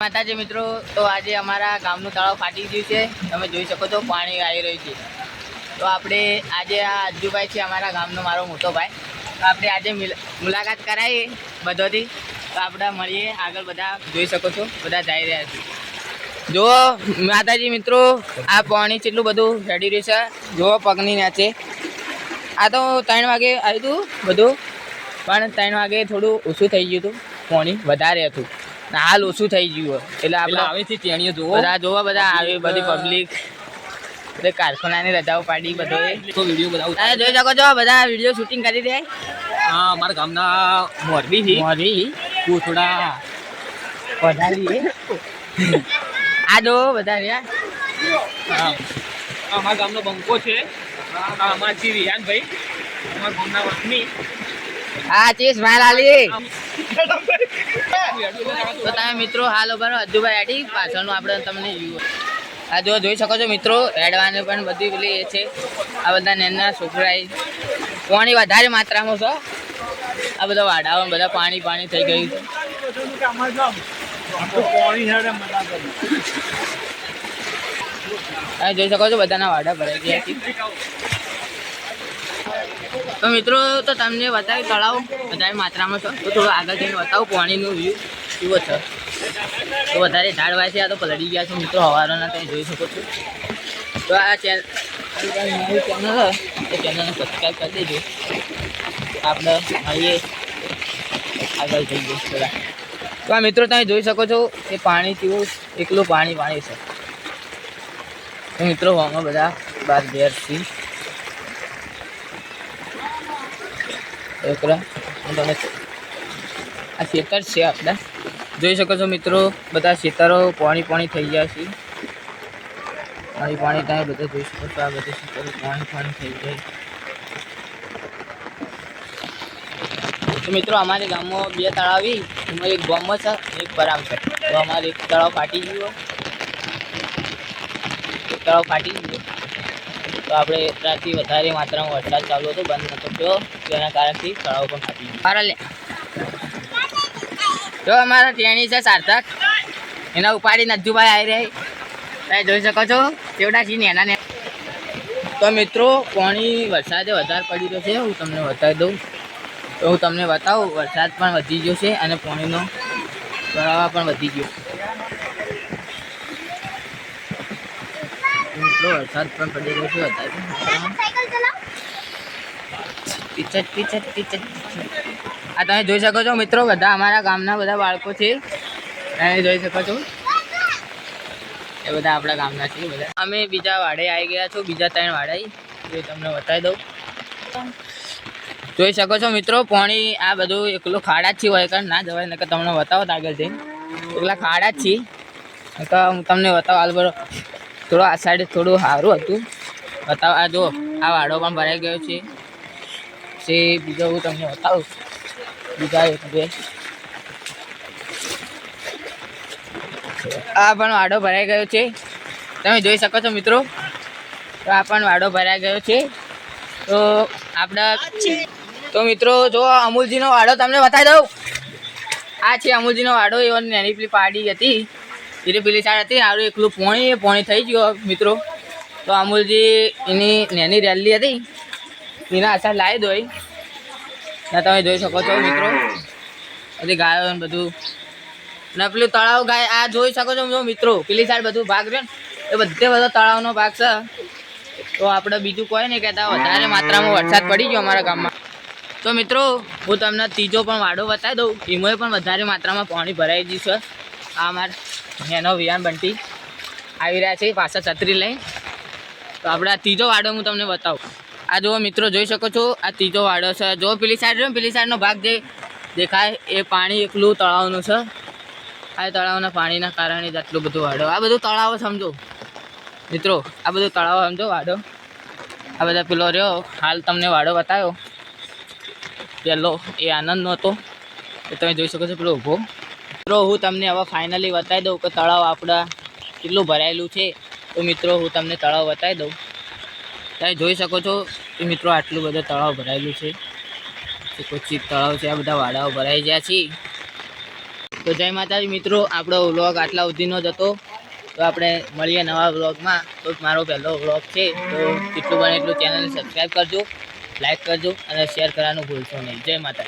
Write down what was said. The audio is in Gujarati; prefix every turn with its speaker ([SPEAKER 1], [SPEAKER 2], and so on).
[SPEAKER 1] માતાજી મિત્રો, તો આજે અમારા ગામનું તળાવ ફાટી ગયું છે. તમે જોઈ શકો છો પાણી આવી રહ્યું છે. તો આપણે આજે આ અજ્જુભાઈ છે અમારા ગામનો, મારો મોટો ભાઈ. તો આપણે આજે મુલાકાત કરાવીએ બધોથી. તો આપણે મળીએ આગળ. બધા જોઈ શકો છો, બધા જઈ રહ્યા છે. જુઓ માતાજી મિત્રો, આ પાણી કેટલું બધું ચડી રહ્યું છે. જુઓ પગની નીચે. આ તો 3 વાગે આવ્યું હતું બધું, પણ 3 વાગે થોડું ઓછું થઈ ગયું હતું. પાણી વધારે હતું, હાલ ઓછું થઈ ગયું. એટલે આપણે આવેથી તેણીઓ જોવો, બધા જોવા બધા આવે, બધી પબ્લિક, બધે કારખાનાની રજાઓ પાડી, બધો વિડીયો બધા જોઈ શકો છો. બધા વિડીયો શૂટિંગ કરી રહ્યા.
[SPEAKER 2] હા, અમારા ગામના મોરબી થોડા
[SPEAKER 1] વધારી આ જો બધા રહ્યા.
[SPEAKER 2] અમારા ગામનો બંકો છે. અમારા રિયાનભાઈ, અમારા ગામના વતની.
[SPEAKER 1] હા, ચીસ માર આલી. તો તમે મિત્રો હાલ બરો અજ્જુભાઈ આડી પાછળનું આપણે તમને આ જો જોઈ શકો છો મિત્રો. એડવાને પણ બધી પેલી એ છે. આ બધા નાના છોકરા પાણી વધારે માત્રામાં છે. આ બધા વાડાઓ બધા પાણી પાણી થઈ ગયું છે. જોઈ શકો છો બધાના વાડા ભરાઈ ગયા છે. તો મિત્રો, તો તમને બતાવી તળાવ વધારે માત્રામાં છે. તો થોડું આગળ જઈને બતાવું પાણીનું વ્યૂ કેવો છે. તો વધારે ઝાડવા છે. આ તો પલળી ગયા છે મિત્રો હવારોના, તમે જોઈ શકો છો. તો આ ચેનલ છે, તો ચેનલને સબસ્ક્રાઈબ કરી દેજો. આપણે મળીએ આગળ જઈએ બધા. તો આ મિત્રો તમે જોઈ શકો છો કે પાણી કેવું એકલું પાણી પાણી છે. તો મિત્રો આમાં બધા બાર ઘેર છે. તમે આ ખેતર છે આપણે જોઈ શકો છો મિત્રો. બધા ખેતરો પાણી પાણી થઈ ગયા છે. પાણી પાણી તમે બધા જોઈ શકો છો. આ બધા ખેતરો પાણી પાણી થઈ જાય. તો મિત્રો અમારા ગામમાં 2 તળાવ, એમાં એક ગામમાં છે, એક બરામ છે. તો અમારે એક તળાવ ફાટી ગયું. એક તળાવ ફાટી ગયું. તો આપણે રાતથી વધારે માત્રામાં વરસાદ ચાલુ હતો, બંધ નતો થયો, જેના કારણથી તળાવ પણ ફાટી ગયું. જો અમારા ટેણી છે સાર્થક, એના ઉપાડીને અજ્જુભાઈ આવી રહી. તમે જોઈ શકો છો કેવડા છે એના. તો મિત્રો પાણી વરસાદે વધારે પડી રહ્યો છે. હું તમને બતાવી દઉં. તો હું તમને બતાવું, વરસાદ પણ વધી ગયો છે અને પાણીનો પ્રવાહ પણ વધી ગયો. મિત્રો વરસાદ પણ પડી રહ્યો છે વધારે. આ તમે જોઈ શકો છો મિત્રો, બધા અમારા ગામના બધા બાળકો છે. તમે જોઈ શકો છો એ બધા આપણા ગામના છે બધા. અમે બીજા વાડે આવી ગયા છો, બીજા 3 વાડે. એ તમને બતાવી દઉં. જોઈ શકો છો મિત્રો, પાણી આ બધું એકલું ખાડા જ છે. હોય કારણ ના જવાય, નકર તમને બતાવો આગળ જઈને. એકલા ખાડા જ છે. તો હું તમને બતાવું હાલ બરો. થોડું આ સાઈડ થોડું સારું હતું બતાવો. આ જો આ વાડો પણ ભરાઈ ગયો છે. બીજો હું તમને બતાવું. બીજા 1-2 આ પણ વાડો ભરાઈ ગયો છે. તમે જોઈ શકો છો મિત્રો. તો આ પણ વાડો ભરાઈ ગયો છે. તો આપણા તો મિત્રો જો અમૂલજીનો વાડો તમને બતાવી દઉં. આ છે અમૂલજીનો વાડો. એવો નાની પેલી પાડી હતી, એટલે પેલી સાઈડ હતી. સારું એકલું પોણી થઈ ગયો મિત્રો. તો અમૂલજી એની નાની રેલી હતી, એના અસર લાવી દો. તમે જોઈ શકો છો મિત્રો, બધી ગાયો બધું ને પેલું તળાવ ગાય. આ જોઈ શકો છો મિત્રો, પેલી સાઈડ બધું ભાગ રહ્યો ને, એ બધો તળાવનો ભાગ છે. તો આપણે બીજું કોઈ નહીં કહેતા, વધારે માત્રામાં વરસાદ પડી ગયો અમારા ગામમાં. તો મિત્રો હું તમને ત્રીજો પણ વાડો બતાવી દઉં. એમાં પણ વધારે માત્રામાં પાણી ભરાઈ ગયું છે. આ અમારા એનો વિયાન બંટી આવી રહ્યા છે પાછા છત્રી લઈ. તો આપણે આ ત્રીજો વાડો હું તમને બતાવું. આ જુઓ મિત્રો, જોઈ શકો છો આ ત્રીજો વાડો છે. જો પેલી સાઈડ રહ્યો, પેલી સાઈડનો ભાગ જે દેખાય એ પાણી એકલું તળાવનું છે. આ તળાવના પાણીના કારણે જ આટલું બધું વાડો. આ બધું તળાવ સમજો મિત્રો, આ બધું તળાવ સમજો વાડો. આ બધા પેલો રહ્યો હાલ તમને વાડો બતાવ્યો પેલો, એ આનંદનો હતો. એ તમે જોઈ શકો છો પેલો ઊભો. મિત્રો હું તમને હવે ફાઇનલી બતાવી દઉં કે તળાવ આપણા કેટલું ભરાયેલું છે. તો મિત્રો હું તમને તળાવ બતાવી દઉં. તમે જોઈ શકો છો કે મિત્રો આટલું બધું તળાવ ભરાયેલું છે. કોચી તળાવ છે. આ બધા વાડાઓ ભરાઈ ગયા છે. તો જય માતાજી મિત્રો, આપણો વ્લોગ આટલા સુધીનો જ હતો. તો આપણે મળીએ નવા વ્લોગમાં. તો મારો પહેલો વ્લોગ છે, તો જેટલું બને એટલું ચેનલને સબસ્ક્રાઈબ કરજો, લાઈક કરજો અને શેર કરવાનું ભૂલશો નહીં. જય માતાજી.